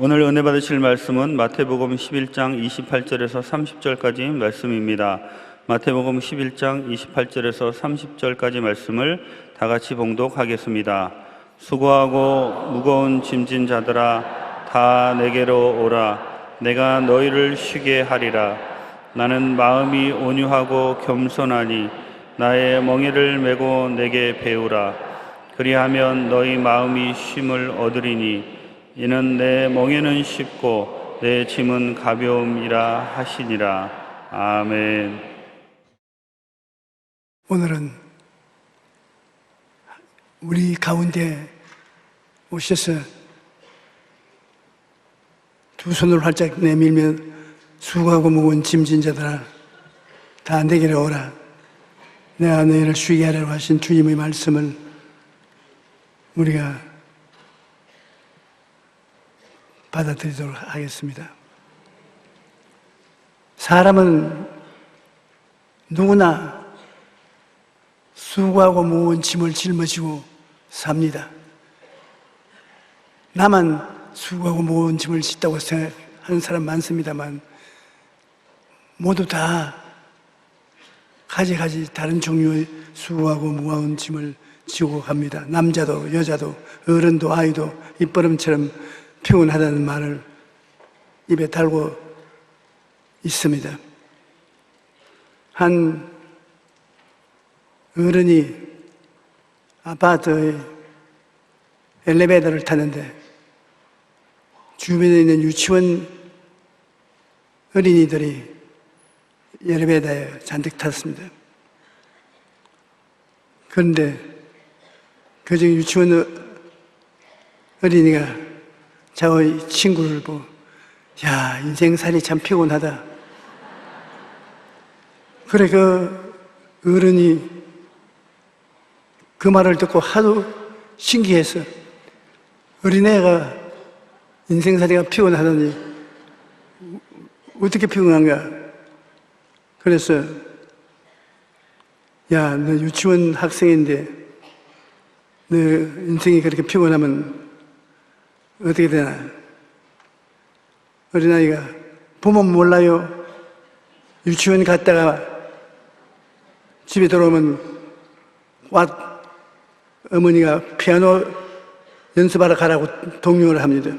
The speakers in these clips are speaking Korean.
오늘 은혜 받으실 말씀은 마태복음 11장 28절에서 30절까지 말씀입니다. 마태복음 11장 28절에서 30절까지 말씀을 다 같이 봉독하겠습니다. 수고하고 무거운 짐진 자들아 다 내게로 오라. 내가 너희를 쉬게 하리라. 나는 마음이 온유하고 겸손하니 나의 멍에를 메고 내게 배우라. 그리하면 너희 마음이 쉼을 얻으리니 이는 내 멍에는 쉽고 내 짐은 가벼움이라 하시니라. 아멘. 오늘은 우리 가운데 오셔서 두 손을 활짝 내밀며 수고하고 무거운 짐진 자들아 다 내게로 오라. 내가 너희를 쉬게 하라고 하신 주님의 말씀을 우리가 받아들이도록 하겠습니다. 사람은 누구나 수고하고 무거운 짐을 짊어지고 삽니다. 나만 수고하고 무거운 짐을 짓다고 생각하는 사람 많습니다만 모두 다 가지가지 다른 종류의 수고하고 무거운 짐을 지고 갑니다. 남자도 여자도 어른도 아이도 입버릇처럼 피곤하다는 말을 입에 달고 있습니다. 한 어른이 아파트의 엘리베이터를 타는데 주변에 있는 유치원 어린이들이 엘리베이터에 잔뜩 탔습니다. 그런데 그중 유치원 어린이가 저의 친구를 보고 야, 인생살이 참 피곤하다. 그래 그 어른이 그 말을 듣고 하도 신기해서 어린애가 인생살이가 피곤하다니 어떻게 피곤한가. 그래서 야, 너 유치원 학생인데 너 인생이 그렇게 피곤하면 어떻게 되나? 어린아이가 부모는 몰라요. 유치원 갔다가 집에 들어오면 어머니가 피아노 연습하러 가라고 독려를 합니다.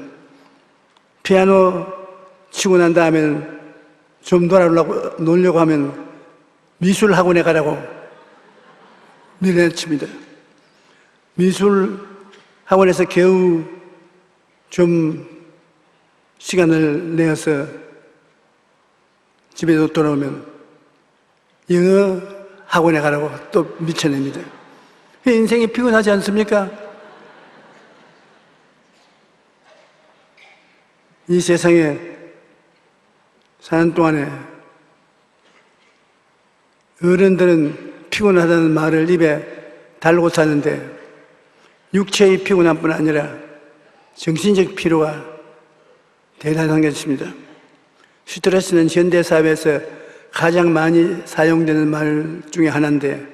피아노 치고 난 다음에는 좀 놀려고 하면 미술 학원에 가라고 밀어붙입니다. 미술 학원에서 겨우 좀 시간을 내어서 집에 돌아오면 영어 학원에 가라고 또 미쳐냅니다. 인생이 피곤하지 않습니까? 이 세상에 사는 동안에 어른들은 피곤하다는 말을 입에 달고 사는데 육체의 피곤함뿐 아니라 정신적 피로가 대단한 것입니다. 스트레스는 현대사회에서 가장 많이 사용되는 말 중에 하나인데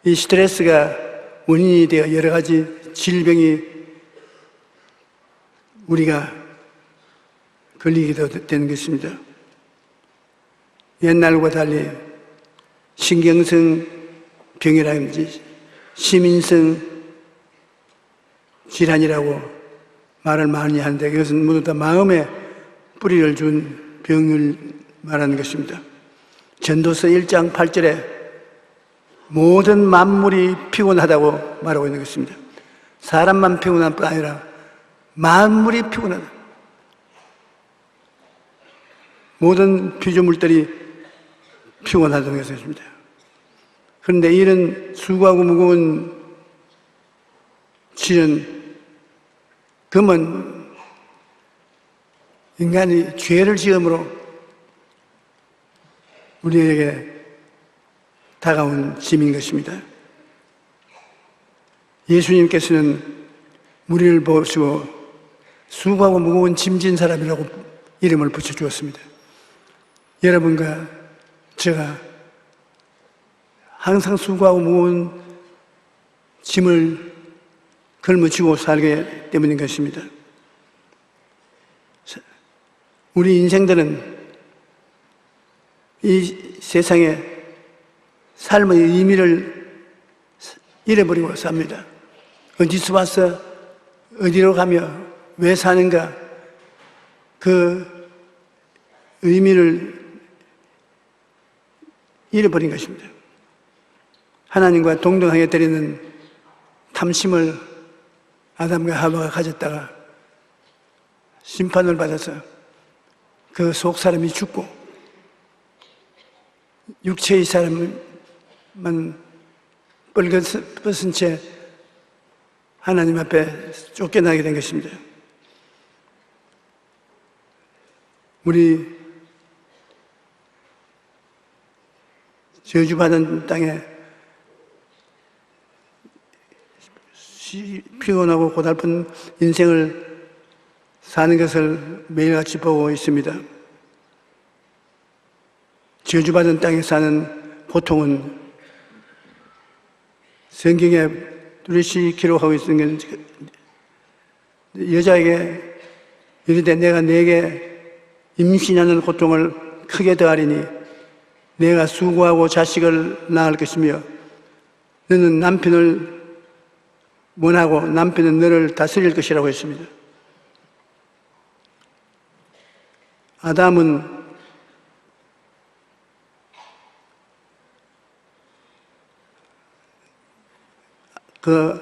이 스트레스가 원인이 되어 여러 가지 질병이 우리가 걸리게 되는 것입니다. 옛날과 달리 신경성 병이라든지 시민성 질환이라고 말을 많이 하는데 그것은 모두 다 마음에 뿌리를 준 병을 말하는 것입니다. 전도서 1장 8절에 모든 만물이 피곤하다고 말하고 있는 것입니다. 사람만 피곤한 뿐 아니라 만물이 피곤하다. 모든 피조물들이 피곤하다는 것입니다. 그런데 이런 수고하고 무거운 금은 인간이 죄를 지음으로 우리에게 다가온 짐인 것입니다. 예수님께서는 우리를 보시고 수고하고 무거운 짐진 사람이라고 이름을 붙여주었습니다. 여러분과 제가 항상 수고하고 무거운 짐을 걸머쥐고 살기 때문인 것입니다. 우리 인생들은 이 세상에 삶의 의미를 잃어버리고 삽니다. 어디서 와서 어디로 가며 왜 사는가, 그 의미를 잃어버린 것입니다. 하나님과 동등하게 드리는 탐심을 아담과 하와가 가졌다가 심판을 받아서 그 속 사람이 죽고 육체의 사람만 뻘벗은 채 하나님 앞에 쫓겨나게 된 것입니다. 우리 저주받은 땅에 피곤하고 고달픈 인생을 사는 것을 매일같이 보고 있습니다. 저주받은 땅에 사는 고통은 성경에 뚜렷이 기록하고 있는 게, 여자에게 이르되 내가 네게 임신하는 고통을 크게 더하리니 내가 수고하고 자식을 낳을 것이며 너는 남편을 원하고 남편은 너를 다스릴 것이라고 했습니다. 아담은 그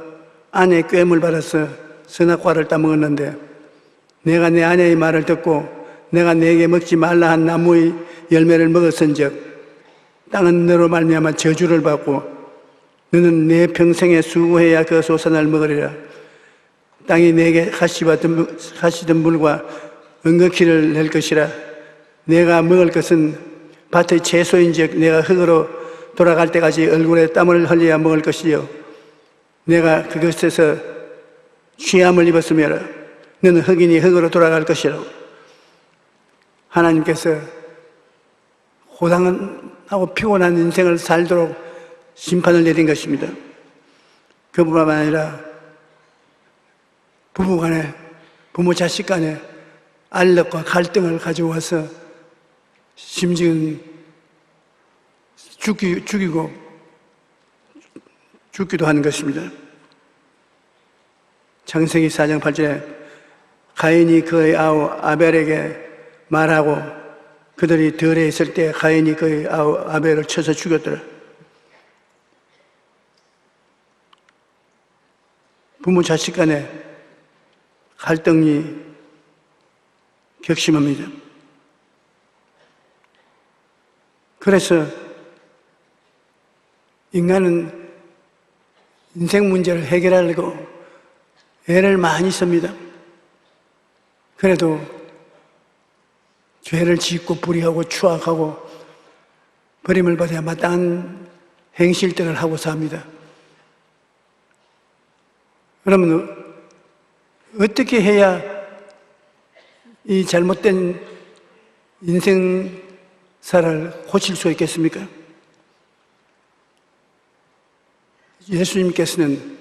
아내의 꾀임을 받아서 선악과를 따먹었는데 내가 내 아내의 말을 듣고 내가 네게 먹지 말라 한 나무의 열매를 먹었은즉 땅은 너로 말미암아 저주를 받고 너는 내 평생에 수고해야 그 소산을 먹으리라. 땅이 내게 가시던 물과 은거키를 낼 것이라. 내가 먹을 것은 밭의 채소인즉 내가 흙으로 돌아갈 때까지 얼굴에 땀을 흘려야 먹을 것이요 내가 그것에서 취함을 입었으며 너는 흙이니 흙으로 돌아갈 것이라고. 하나님께서 고단하고 피곤한 인생을 살도록 심판을 내린 것입니다. 그뿐만 아니라 부부 간에, 부모 자식 간에 알력과 갈등을 가져와서 심지어는 죽기도 하는 것입니다. 창세기 4장 8절에 가인이 그의 아우 아벨에게 말하고 그들이 들에 있을 때 가인이 그의 아우 아벨을 쳐서 죽였더라. 부모 자식 간에 갈등이 격심합니다. 그래서 인간은 인생 문제를 해결하려고 애를 많이 씁니다. 그래도 죄를 짓고 불의하고 추악하고 버림을 받아야 마땅한 행실들을 하고 삽니다. 그러면 어떻게 해야 이 잘못된 인생사를 고칠 수 있겠습니까? 예수님께서는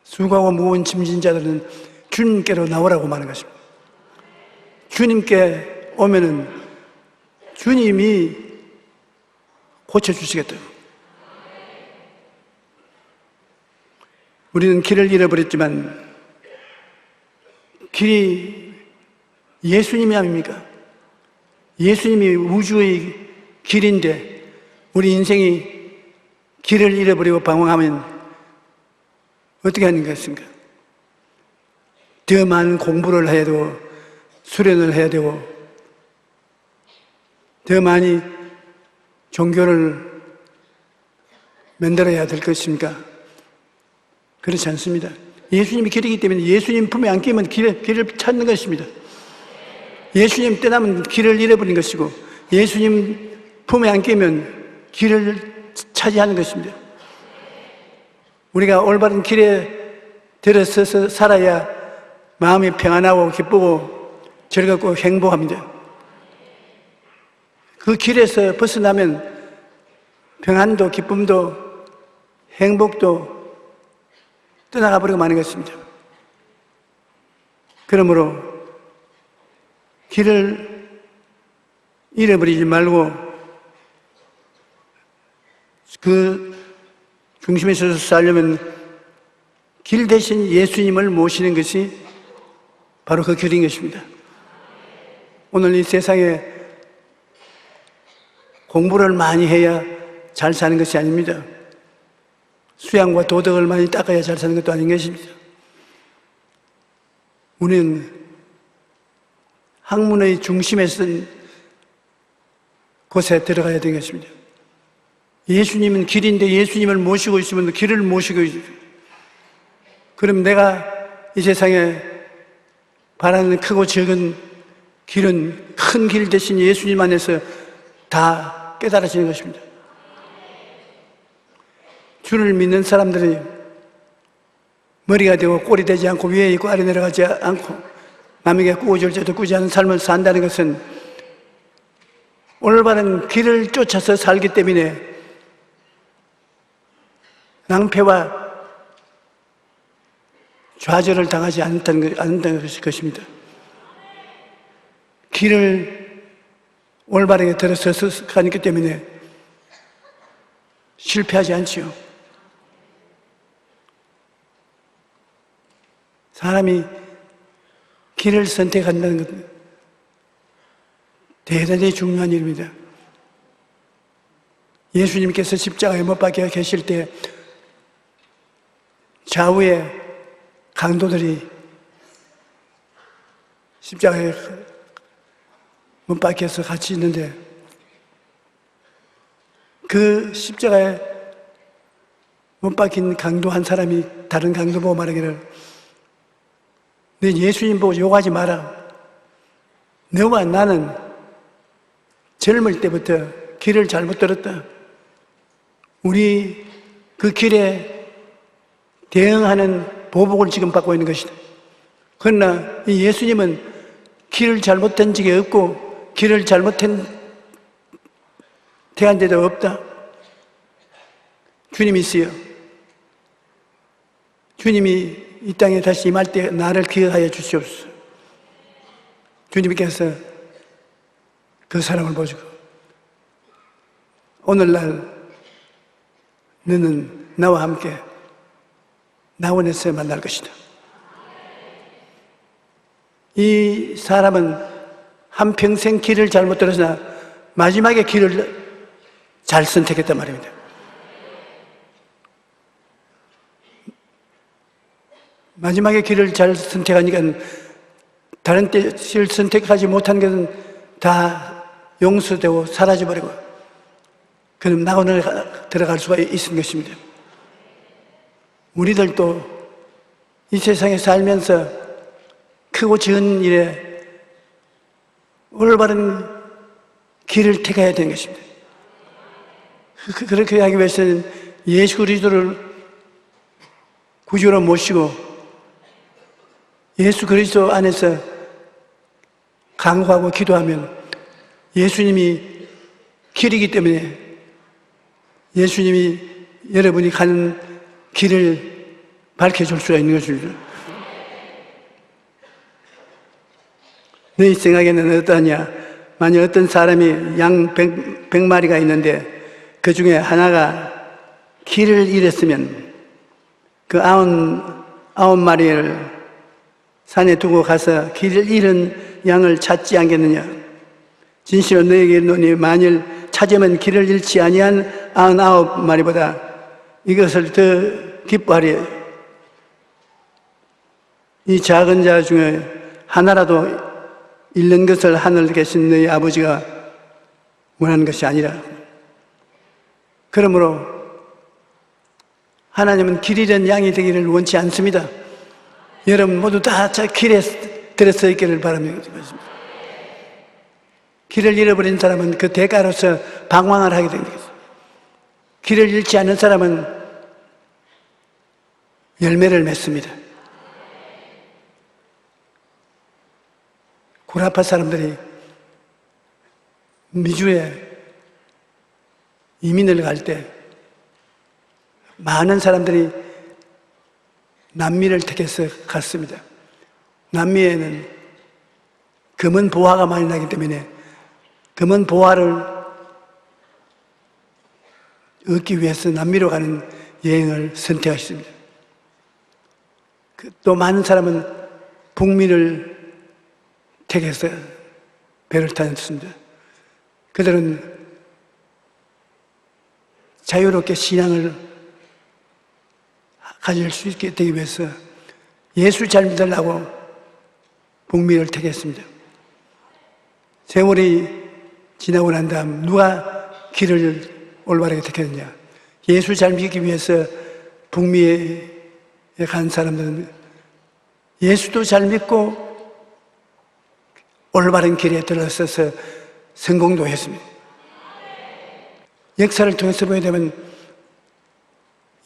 수고하고 무거운 짐진 자들은 주님께로 나오라고 말하는 것입니다. 주님께 오면은 주님이 고쳐주시겠다고. 우리는 길을 잃어버렸지만 길이 예수님이 아닙니까? 예수님이 우주의 길인데 우리 인생이 길을 잃어버리고 방황하면 어떻게 하는 것입니까? 더 많은 공부를 해야 되고 수련을 해야 되고 더 많이 종교를 만들어야 될 것입니까? 그렇지 않습니다. 예수님이 길이기 때문에 예수님 품에 안 끼면 길을 찾는 것입니다. 예수님 떠나면 길을 잃어버린 것이고 예수님 품에 안 끼면 길을 차지하는 것입니다. 우리가 올바른 길에 들어서서 살아야 마음이 평안하고 기쁘고 즐겁고 행복합니다. 그 길에서 벗어나면 평안도 기쁨도 행복도 떠나가 버리고 마는 것입니다. 그러므로 길을 잃어버리지 말고 그 중심에 서서 살려면 길 대신 예수님을 모시는 것이 바로 그 길인 것입니다. 오늘 이 세상에 공부를 많이 해야 잘 사는 것이 아닙니다. 수양과 도덕을 많이 닦아야 잘 사는 것도 아닌 것입니다. 우리는 학문의 중심에 쓴 곳에 들어가야 되는 것입니다. 예수님은 길인데 예수님을 모시고 있으면 길을 모시고 있습니다. 그럼 내가 이 세상에 바라는 크고 적은 길은 큰 길 대신 예수님 안에서 다 깨달아지는 것입니다. 주를 믿는 사람들이 머리가 되고 꼴이 되지 않고 위에 있고 아래 내려가지 않고 남에게 꾸어줄 때도 꾸지 않은 삶을 산다는 것은 올바른 길을 쫓아서 살기 때문에 낭패와 좌절을 당하지 않는다는 것입니다. 길을 올바르게 들어서서 가기 때문에 실패하지 않지요. 사람이 길을 선택한다는 것은 대단히 중요한 일입니다. 예수님께서 십자가에 못 박혀 계실 때 좌우에 강도들이 십자가에 못 박혀서 같이 있는데 그 십자가에 못 박힌 강도 한 사람이 다른 강도 보고 말하기를 너 예수님 보고 욕하지 마라. 너와 나는 젊을 때부터 길을 잘못 들었다. 우리 그 길에 대응하는 보복을 지금 받고 있는 것이다. 그러나 이 예수님은 길을 잘못한 적이 없고 길을 잘못한 태한 데도 없다. 주님이 있어요. 주님이 이 땅에 다시 임할 때 나를 기억하여 주시옵소서. 주님께서 그 사람을 보시고 오늘날 너는 나와 함께 나원에서 만날 것이다. 이 사람은 한평생 길을 잘못 들었으나 마지막에 길을 잘 선택했단 말입니다. 마지막에 길을 잘 선택하니까 다른 뜻을 선택하지 못한 것은 다 용서되고 사라져버리고 그럼 낙원을 들어갈 수가 있는 것입니다. 우리들도 이 세상에 살면서 크고 작은 일에 올바른 길을 택해야 되는 것입니다. 그렇게 하기 위해서는 예수 그리스도를 구주로 모시고 예수 그리스도 안에서 강구하고 기도하면 예수님이 길이기 때문에 예수님이 여러분이 가는 길을 밝혀줄 수가 있는 것입니다. 너희 생각에는 어떠하냐? 만약 어떤 사람이 양 100마리가 있는데 그 중에 하나가 길을 잃었으면 그 99마리를 산에 두고 가서 길을 잃은 양을 찾지 않겠느냐? 진실로 너희에게 이르노니 만일 찾으면 길을 잃지 아니한 99마리보다 이것을 더 기뻐하리요. 이 작은 자 중에 하나라도 잃는 것을 하늘에 계신 너희 아버지가 원하는 것이 아니라. 그러므로 하나님은 길 잃은 양이 되기를 원치 않습니다. 여러분 모두 다 길에 들어서 있기를 바랍니다. 길을 잃어버린 사람은 그 대가로서 방황을 하게 됩니다. 길을 잃지 않는 사람은 열매를 맺습니다. 구라파 사람들이 미주에 이민을 갈 때 많은 사람들이 남미를 택해서 갔습니다. 남미에는 금은 보화가 많이 나기 때문에 금은 보화를 얻기 위해서 남미로 가는 여행을 선택하셨습니다. 또 많은 사람은 북미를 택해서 배를 타셨습니다. 그들은 자유롭게 신앙을 가질 수 있게 되기 위해서 예수 잘 믿으려고 북미를 택했습니다. 세월이 지나고 난 다음 누가 길을 올바르게 택했느냐? 예수 잘 믿기 위해서 북미에 간 사람들은 예수도 잘 믿고 올바른 길에 들어서서 성공도 했습니다. 역사를 통해서 보게 되면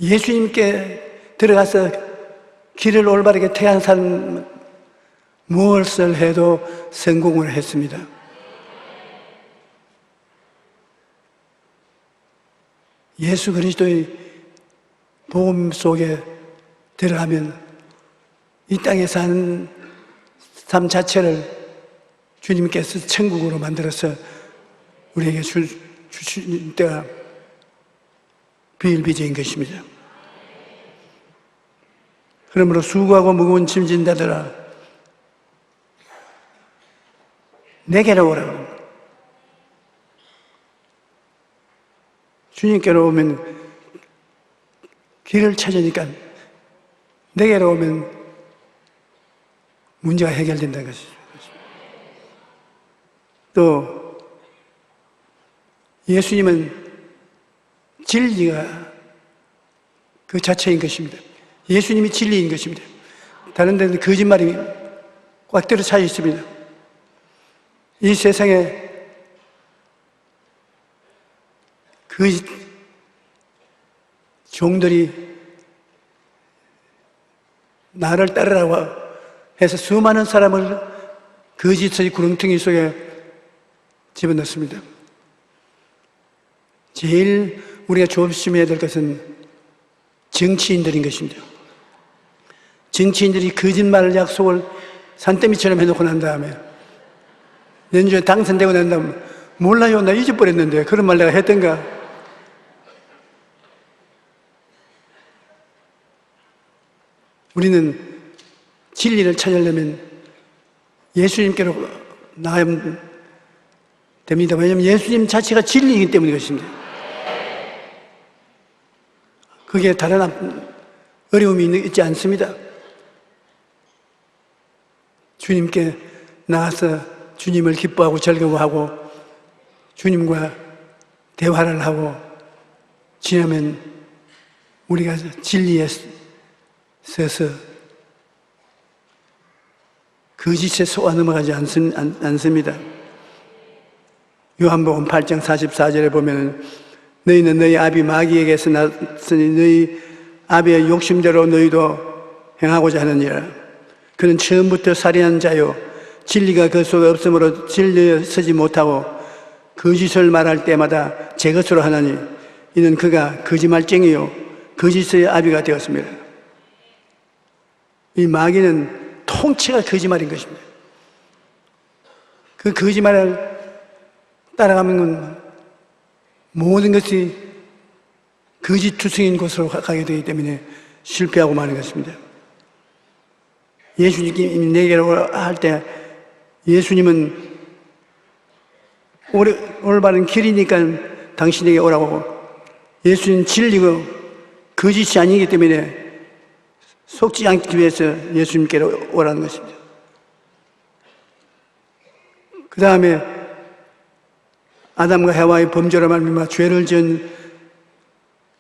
예수님께 들어가서 길을 올바르게 택한 사람은 무엇을 해도 성공을 했습니다. 예수 그리스도의 복음 속에 들어가면 이 땅에 사는 삶 자체를 주님께서 천국으로 만들어서 우리에게 주신 때가 비일비재인 것입니다. 그러므로 수고하고 무거운 짐 진 자들아 내게로 오라고. 주님께로 오면 길을 찾으니까 내게로 오면 문제가 해결된다는 것이죠. 또 예수님은 진리가 그 자체인 것입니다. 예수님이 진리인 것입니다. 다른 데는 거짓말이 꽉 들어 차 있습니다. 이 세상에 그 종들이 나를 따르라고 해서 수많은 사람을 거짓의 구렁텅이 속에 집어넣습니다. 제일 우리가 조심해야 될 것은 정치인들인 것입니다. 정치인들이 거짓말 약속을 산더미처럼 해놓고 난 다음에 연주에 당선되고 난 다음에 몰라요, 나 잊어버렸는데 그런 말 내가 했던가. 우리는 진리를 찾으려면 예수님께로 나아가면 됩니다. 왜냐하면 예수님 자체가 진리이기 때문인 것입니다. 그게 다른 어려움이 있지 않습니다. 주님께 나가서 주님을 기뻐하고 즐거워하고 주님과 대화를 하고 지나면 우리가 진리에 서서 거짓에 속아 넘어가지 않습니다. 요한복음 8장 44절에 보면 너희는 너희 아비 마귀에게서 났으니 너희 아비의 욕심대로 너희도 행하고자 하느니라. 그는 처음부터 살인한 자요 진리가 그 속에 없으므로 진리에 서지 못하고 거짓을 말할 때마다 제 것으로 하나니 이는 그가 거짓말쟁이요 거짓의 아비가 되었습니다. 이 마귀는 통째가 거짓말인 것입니다. 그 거짓말을 따라가면 모든 것이 거짓투성인 곳으로 가게 되기 때문에 실패하고 마는 것입니다. 예수님이 내게로 할 때 예수님은 올바른 길이니까 당신에게 오라고. 예수님은 진리고 거짓이 아니기 때문에 속지 않기 위해서 예수님께로 오라는 것입니다. 그 다음에 아담과 해와의 범죄로 말미암아 죄를 지은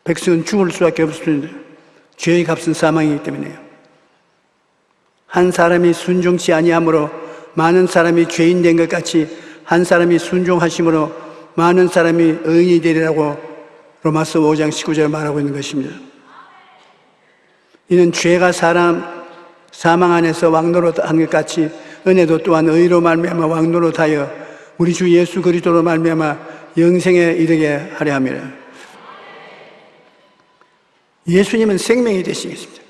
백성은 죽을 수밖에 없습니다. 죄의 값은 사망이기 때문에요. 한 사람이 순종치 아니함으로 많은 사람이 죄인 된 것 같이 한 사람이 순종하심으로 많은 사람이 의인이 되리라고 로마서 5장 19절에 말하고 있는 것입니다. 이는 죄가 사망 안에서 왕노릇한 것 같이 은혜도 또한 의로 말미암아 왕노릇하여 우리 주 예수 그리스도로 말미암아 영생에 이르게 하려 함이라. 예수님은 생명이 되신 것입니다.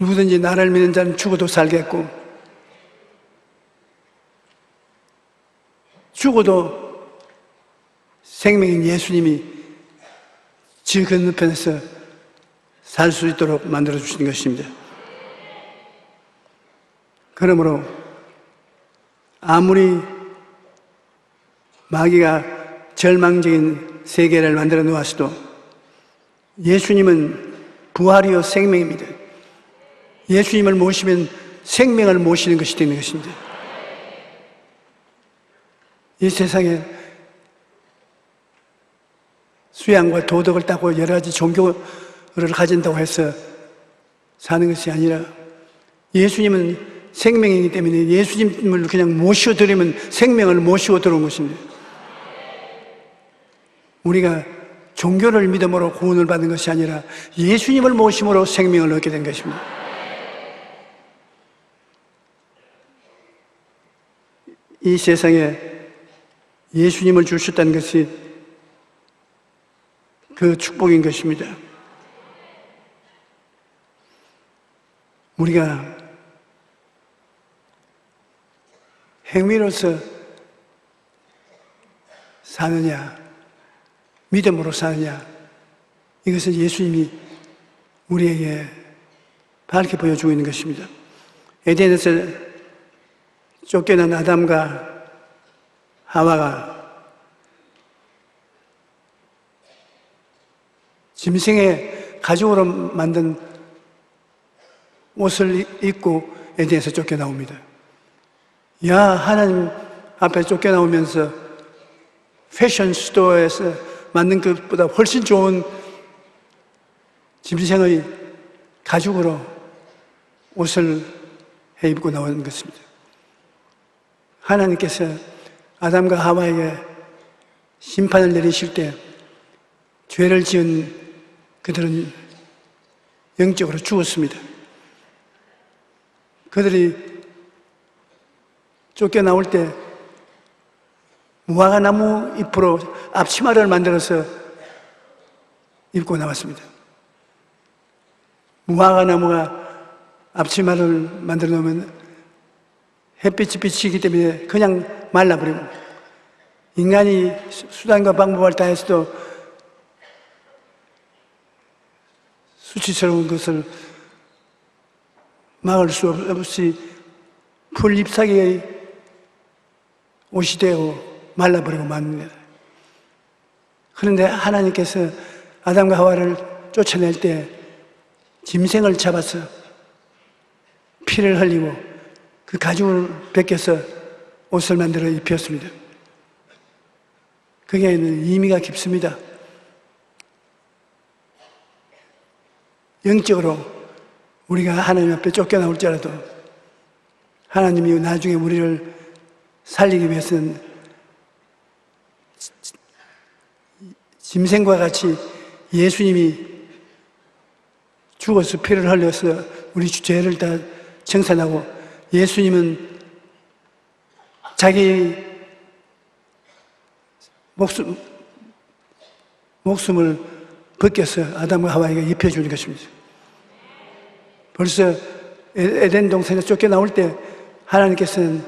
누구든지 나를 믿는 자는 죽어도 살겠고 죽어도 생명인 예수님이 지 건너편에서 살 수 있도록 만들어 주신 것입니다. 그러므로 아무리 마귀가 절망적인 세계를 만들어 놓았어도 예수님은 부활이요 생명입니다. 예수님을 모시면 생명을 모시는 것이 되는 것입니다. 이 세상에 수양과 도덕을 따고 여러 가지 종교를 가진다고 해서 사는 것이 아니라 예수님은 생명이기 때문에 예수님을 그냥 모셔드리면 생명을 모시고 들어온 것입니다. 우리가 종교를 믿음으로 구원을 받는 것이 아니라 예수님을 모심으로 생명을 얻게 된 것입니다. 이 세상에 예수님을 주셨다는 것이 그 축복인 것입니다. 우리가 행위로서 사느냐, 믿음으로 사느냐, 이것은 예수님이 우리에게 밝게 보여주고 있는 것입니다. 에덴에서 쫓겨난 아담과 하와가 짐승의 가죽으로 만든 옷을 입고 에덴에서 쫓겨나옵니다. 야, 하나님 앞에 쫓겨나오면서 패션 스토어에서 만든 것보다 훨씬 좋은 짐승의 가죽으로 옷을 해 입고 나오는 것입니다. 하나님께서 아담과 하와에게 심판을 내리실 때 죄를 지은 그들은 영적으로 죽었습니다. 그들이 쫓겨나올 때 무화과 나무 잎으로 앞치마를 만들어서 입고 나왔습니다. 무화과 나무가 앞치마를 만들어 놓으면 햇빛이 비치기 때문에 그냥 말라버리고, 인간이 수단과 방법을 다해서도 수치스러운 것을 막을 수 없이 풀 잎사귀의 옷이 되고 말라버리고 맙니다. 그런데 하나님께서 아담과 하와를 쫓아낼 때 짐승을 잡아서 피를 흘리고 그 가죽을 벗겨서 옷을 만들어 입혔습니다. 그게는 의미가 깊습니다. 영적으로 우리가 하나님 앞에 쫓겨나올지라도 하나님이 나중에 우리를 살리기 위해서는 짐승과 같이 예수님이 죽어서 피를 흘려서 우리 죄를 다 청산하고, 예수님은 자기 목숨을 벗겨서 아담과 하와에게 입혀주는 것입니다. 벌써 에덴 동산에 쫓겨나올 때 하나님께서는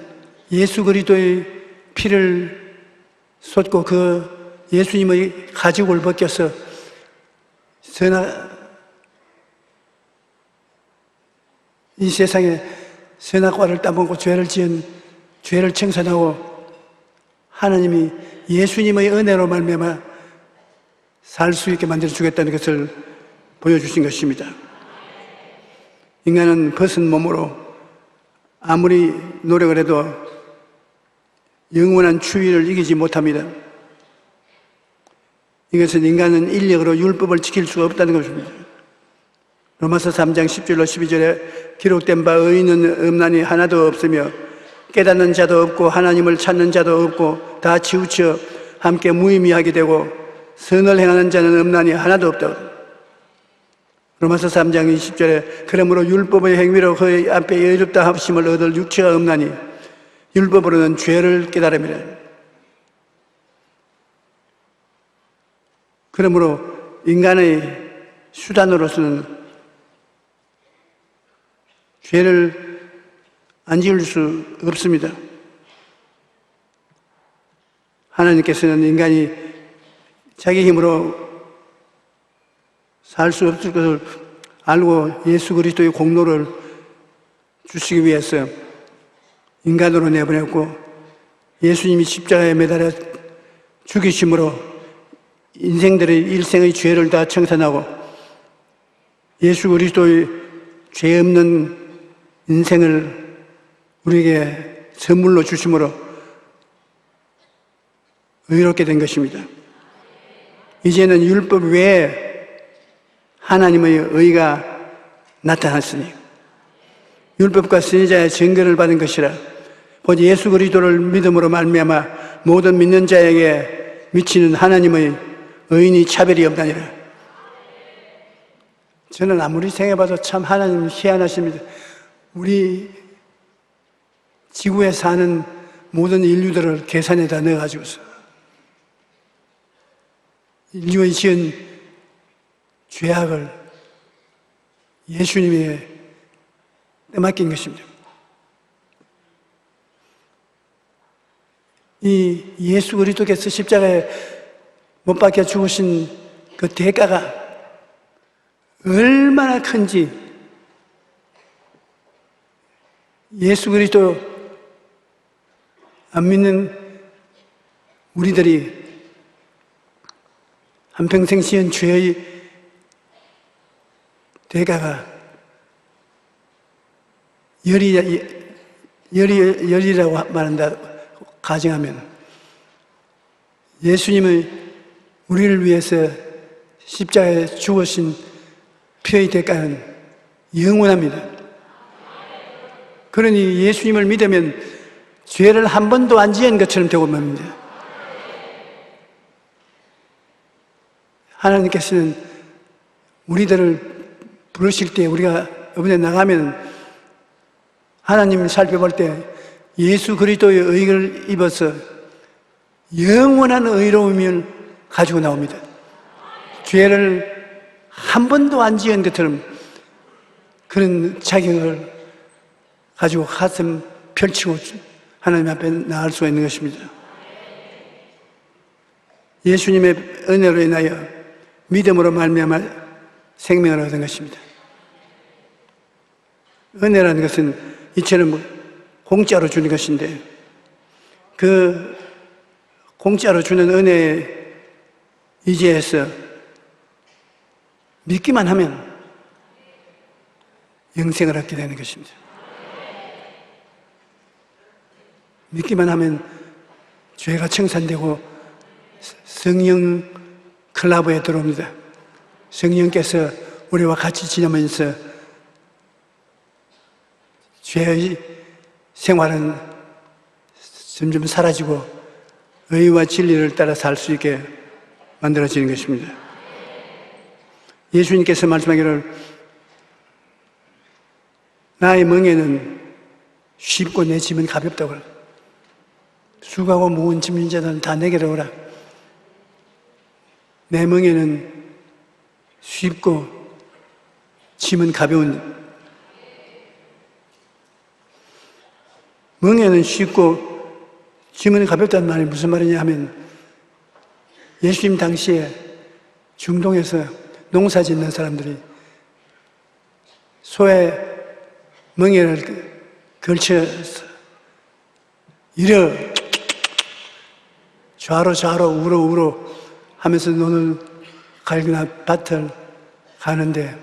예수 그리스도의 피를 쏟고 그 예수님의 가죽을 벗겨서 이 세상에 선악과를 따먹고 죄를 지은 죄를 청산하고 하나님이 예수님의 은혜로 말미암아 살 수 있게 만들어 주겠다는 것을 보여주신 것입니다. 인간은 벗은 몸으로 아무리 노력을 해도 영원한 추위를 이기지 못합니다. 이것은 인간은 인력으로 율법을 지킬 수가 없다는 것입니다. 로마서 3장 10절로 12절에 기록된 바 의인은 없나니 하나도 없으며 깨닫는 자도 없고 하나님을 찾는 자도 없고 다 치우쳐 함께 무의미하게 되고 선을 행하는 자는 없나니 하나도 없다고. 로마서 3장 20절에 그러므로 율법의 행위로 그의 앞에 여롭다 합심을 얻을 육체가 없나니 율법으로는 죄를 깨달음이라. 그러므로 인간의 수단으로서는 죄를 안 지을 수 없습니다. 하나님께서는 인간이 자기 힘으로 살 수 없을 것을 알고 예수 그리스도의 공로를 주시기 위해서 인간으로 내보냈고, 예수님이 십자가에 매달려 죽이심으로 인생들의 일생의 죄를 다 청산하고 예수 그리스도의 죄 없는 인생을 우리에게 선물로 주심으로 의롭게 된 것입니다. 이제는 율법 외에 하나님의 의가 나타났으니 율법과 선지자의 증거를 받은 것이라 곧 예수 그리스도를 믿음으로 말미암아 모든 믿는 자에게 미치는 하나님의 의인이 차별이 없다니라. 저는 아무리 생각해봐도 참 하나님 희한하십니다. 우리 지구에 사는 모든 인류들을 계산에다 넣어가지고서 인류의 지은 죄악을 예수님에 맡긴 것입니다. 이 예수 그리스도께서 십자가에 못 박혀 죽으신 그 대가가 얼마나 큰지 예수 그리스도 안 믿는 우리들이 한평생 지은 죄의 대가가 열이라고 말한다 가정하면 예수님의 우리를 위해서 십자가에 죽으신 피의 대가는 영원합니다. 그러니 예수님을 믿으면 죄를 한 번도 안 지은 것처럼 되고 맙니다. 하나님께서는 우리들을 부르실 때 우리가 이번에 나가면 하나님을 살펴볼 때 예수 그리스도의 의를 입어서 영원한 의로움을 가지고 나옵니다. 죄를 한 번도 안 지은 것처럼 그런 자격을 가지고 가슴 펼치고 하나님 앞에 나갈 수가 있는 것입니다. 예수님의 은혜로 인하여 믿음으로 말미암아 생명을 얻은 것입니다. 은혜라는 것은 이처럼 공짜로 주는 것인데 그 공짜로 주는 은혜에 의지해서 믿기만 하면 영생을 얻게 되는 것입니다. 믿기만 하면 죄가 청산되고 성령 클럽에 들어옵니다. 성령께서 우리와 같이 지내면서 죄의 생활은 점점 사라지고 의와 진리를 따라 살 수 있게 만들어지는 것입니다. 예수님께서 말씀하기를 나의 멍에는 쉽고 내 짐은 가볍다고 수고하고 무거운 짐진 자들은 다 내게로 오라. 내 멍에는 쉽고 짐은 가벼운 멍에는 쉽고 짐은 가볍다는 말이 무슨 말이냐 하면 예수님 당시에 중동에서 농사 짓는 사람들이 소에 멍에를 걸쳐서 이러 좌로 우로 하면서 논을 갈기나 밭을 가는데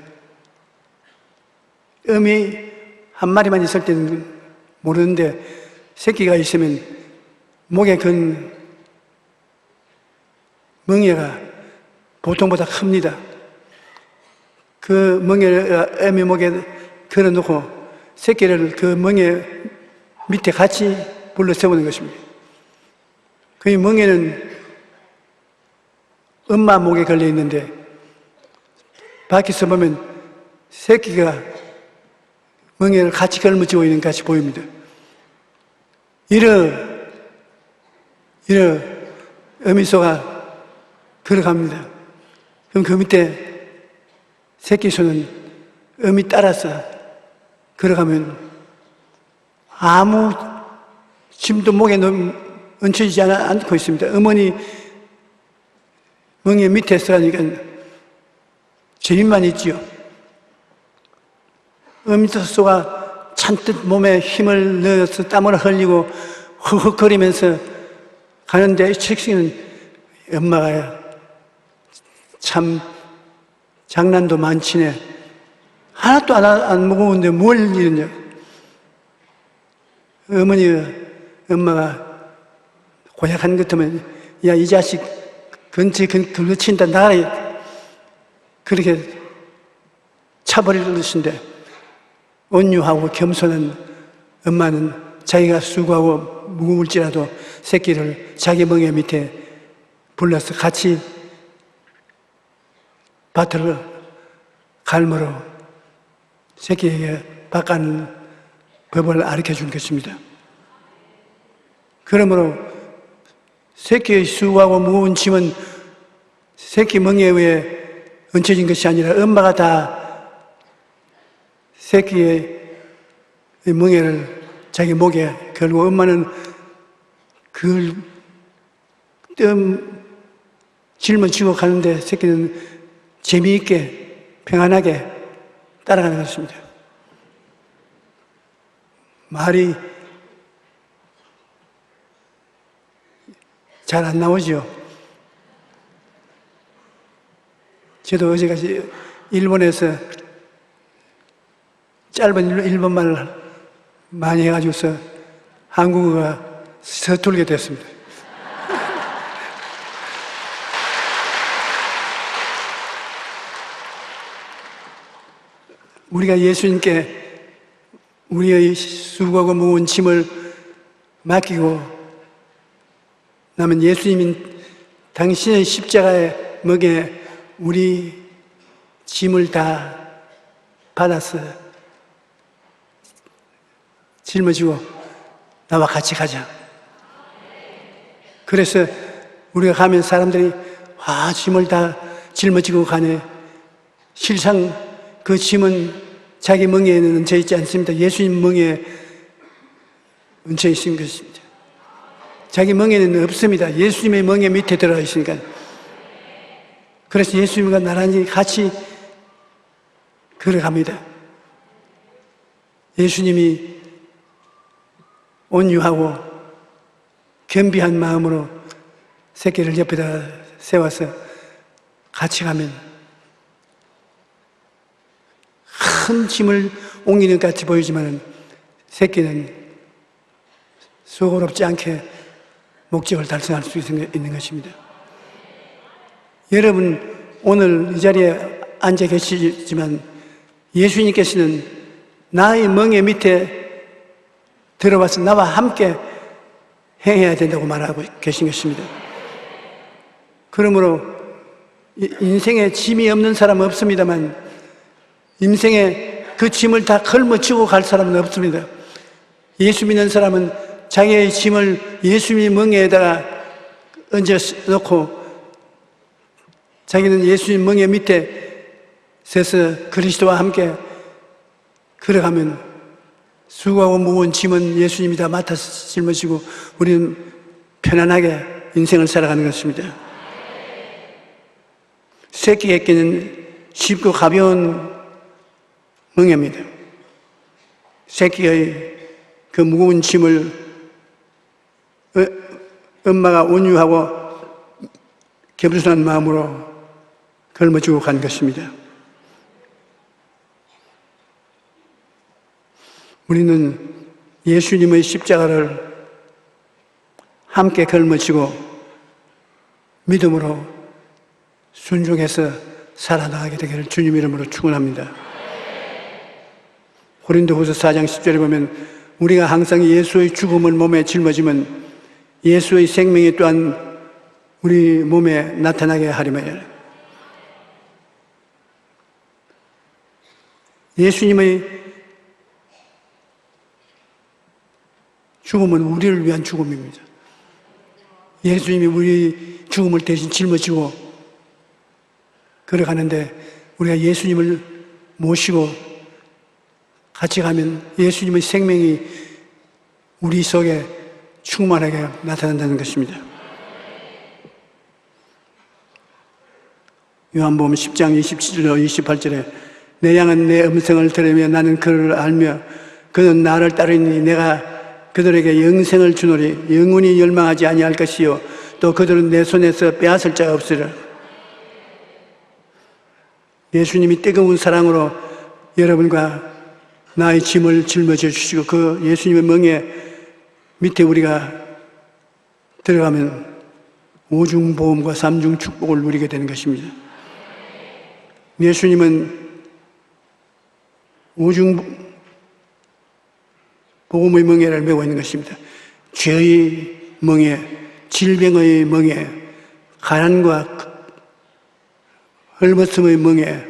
음이 한 마리만 있을 때는 모르는데 새끼가 있으면 목에 건 멍에가 보통보다 큽니다. 그 멍에를 애미 목에 걸어놓고 새끼를 그 멍에 밑에 같이 불러 세우는 것입니다. 그 멍에는 엄마 목에 걸려 있는데 밖에서 보면 새끼가 멍에를 같이 걸머쥐고 있는 것 같이 보입니다. 이러 어미소가 걸어갑니다. 그럼 그 밑에 새끼 소는 어미 따라서 걸어가면 아무 짐도 목에 얹혀지지 않고 있습니다. 어머니 멍에 밑에 서가니까 재림만 있지요. 음소가 잔뜩 몸에 힘을 넣어서 땀을 흘리고 허헉거리면서 가는데 책시는 엄마가 참 장난도 많지네. 하나도 안 무거운데 뭘 이러냐. 엄마가 고약한 것 같으면, 야, 이 자식 근처에 걸러친다, 나가라. 그렇게 차버리듯인데, 온유하고 겸손한 엄마는 자기가 수고하고 무거울지라도 새끼를 자기 멍에 밑에 불러서 같이 밭을 갈므로 새끼에게 밭가는 법을 가르쳐 준 것입니다. 그러므로 새끼의 수고하고 무거운 짐은 새끼 멍에 의해 얹혀진 것이 아니라 엄마가 다 새끼의 멍에를 자기 목에 걸고 엄마는 그걸 짊어지고 가는데 새끼는 재미있게 평안하게 따라가는 것입니다. 말이 잘 안 나오죠. 저도 어제까지 일본에서 짧은 일본말을 많이 해가지고서 한국어가 서툴게 됐습니다. 우리가 예수님께 우리의 수고하고 무거운 짐을 맡기고 나면 예수님이 당신의 십자가의 목에 우리 짐을 다 받아서 짊어지고 나와 같이 가자. 그래서 우리가 가면 사람들이 짐을 다 짊어지고 가네. 실상 그 짐은 자기 멍에는 얹혀 있지 않습니다. 예수님 멍에 얹혀 있는 것입니다. 자기 멍에는 없습니다. 예수님의 멍에 밑에 들어가 있으니까. 그래서 예수님과 나란히 같이 걸어갑니다. 예수님이 온유하고 겸비한 마음으로 새끼를 옆에다 세워서 같이 가면 큰 짐을 옮기는 것 같이 보이지만 새끼는 수고롭지 않게 목적을 달성할 수 있는 것입니다. 여러분 오늘 이 자리에 앉아 계시지만 예수님께서는 나의 멍에 밑에 들어와서 나와 함께 행해야 된다고 말하고 계신 것입니다. 그러므로 인생에 짐이 없는 사람은 없습니다만 인생에 그 짐을 다 걸머쥐고 갈 사람은 없습니다. 예수 믿는 사람은 자기의 짐을 예수님의 멍에다가 얹어 놓고 자기는 예수님 멍에 밑에 서서 그리스도와 함께 걸어가면 수고하고 무거운 짐은 예수님이 다 맡아서 짊어지고 우리는 편안하게 인생을 살아가는 것입니다. 새끼에게는 쉽고 가벼운 멍에입니다. 새끼의 그 무거운 짐을 엄마가 온유하고 겸손한 마음으로 걸머쥐고 간 것입니다. 우리는 예수님의 십자가를 함께 걸머쥐고 믿음으로 순종해서 살아나가게 되기를 주님 이름으로 축원합니다. 고린도후서 4장 10절에 보면 우리가 항상 예수의 죽음을 몸에 짊어지면 예수의 생명이 또한 우리 몸에 나타나게 하리매라. 예수님의 죽음은 우리를 위한 죽음입니다. 예수님이 우리 죽음을 대신 짊어지고 걸어가는데 우리가 예수님을 모시고 같이 가면 예수님의 생명이 우리 속에 충만하게 나타난다는 것입니다. 요한복음 10장 27절 28절에 내 양은 내 음성을 들으며 나는 그를 알며 그는 나를 따르니 내가 그들에게 영생을 주노리 영원히 멸망하지 아니할 것이요 또 그들은 내 손에서 빼앗을 자가 없으리라. 예수님이 뜨거운 사랑으로 여러분과 나의 짐을 짊어져 주시고 그 예수님의 멍에 밑에 우리가 들어가면 오중보험과 삼중축복을 누리게 되는 것입니다. 예수님은 오중복음의 멍에를 메고 있는 것입니다. 죄의 멍에, 질병의 멍에, 가난과 헐벗음의 멍에,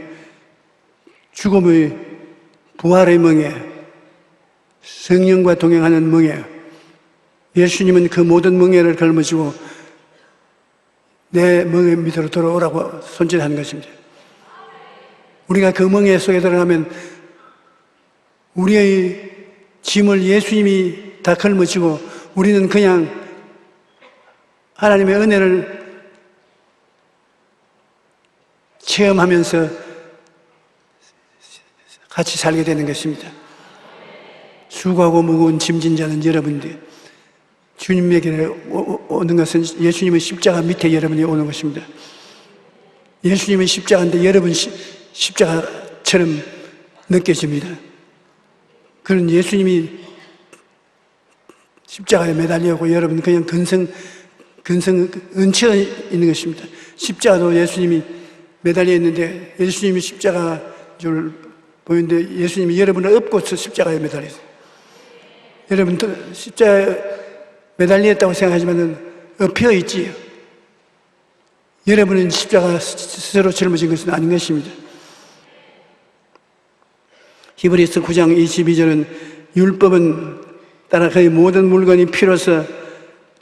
죽음의 부활의 멍에, 성령과 동행하는 멍에, 예수님은 그 모든 멍에를 걸머지고 내 멍에 밑으로 돌아오라고 손질한 것입니다. 우리가 그 멍에 속에 들어가면 우리의 짐을 예수님이 다 걸머지고 우리는 그냥 하나님의 은혜를 체험하면서 같이 살게 되는 것입니다. 수고하고 무거운 짐진 자는 여러분들, 주님에게 오는 것은 예수님의 십자가 밑에 여러분이 오는 것입니다. 예수님의 십자가인데 여러분 십자가처럼 느껴집니다. 그런 예수님이 십자가에 매달려고 여러분 그냥 얹혀 있는 것입니다. 십자가도 예수님이 매달려 있는데 예수님이 십자가를 보이는데 예수님이 여러분을 업고서 십자가에 매달려 있어요. 여러분 십자가에 매달려 있다고 생각하지만 엎여 있지요. 여러분은 십자가 스스로 짊어진 것은 아닌 것입니다. 히브리서 9장 22절은 율법은 따라 그의 모든 물건이 피로서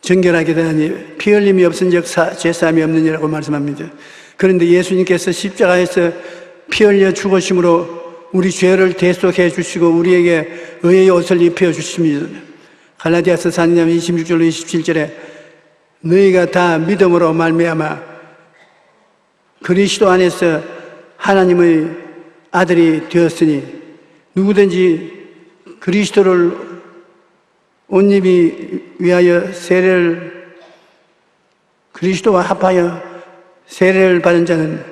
정결하게 되나니 피 흘림이 없은즉 죄사함이 없느니라고 말씀합니다. 그런데 예수님께서 십자가에서 피 흘려 죽으심으로 우리 죄를 대속해 주시고 우리에게 의의 옷을 입혀 주십니다. 갈라디아서 4장 26절로 27절에 너희가 다 믿음으로 말미암아 그리스도 안에서 하나님의 아들이 되었으니 누구든지 그리스도를 옷 입기 위하여 그리스도와 합하여 세례를 받은 자는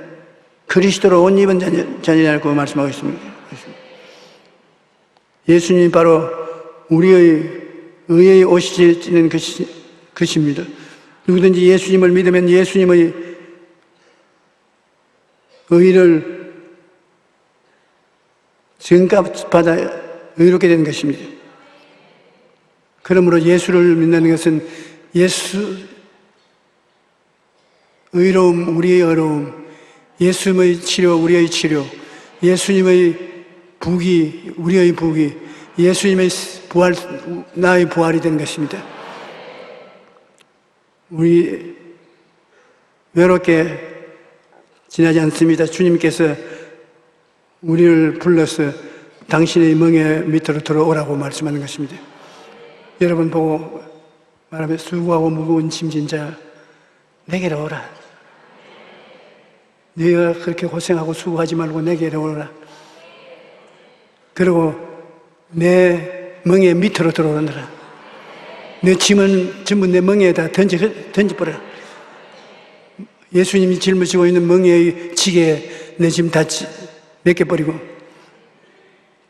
그리스도로 옷 입은 자니라고 말씀하고 있습니다. 예수님이 바로 우리의 의의 옷이 것입니다. 누구든지 예수님을 믿으면 예수님의 의를 증값받아 의롭게 되는 것입니다. 그러므로 예수를 믿는 것은 의로움, 우리의 어려움, 예수님의 치료, 우리의 치료, 예수님의 부귀, 우리의 부귀, 예수님의 부활, 나의 부활이 되는 것입니다. 우리 외롭게 지나지 않습니다. 주님께서 우리를 불러서 당신의 멍에 밑으로 들어오라고 말씀하는 것입니다. 여러분 보고 말하면 수고하고 무거운 짐진 자 내게로 오라. 네가 그렇게 고생하고 수고하지 말고 내게로 오라. 그리고 내 멍에 밑으로 들어오느라. 내 짐은 전부 내 멍에다 던져버려. 예수님이 짊어지고 있는 멍에의 지게에 내 짐 다 맡겨버리고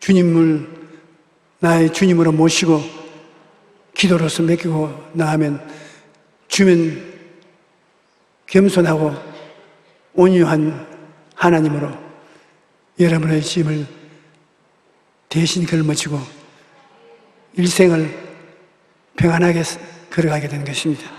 주님을 나의 주님으로 모시고 기도로서 맡기고 나하면 주면 겸손하고 온유한 하나님으로 여러분의 짐을 대신 걸머지고 일생을 평안하게 걸어가게 되는 것입니다.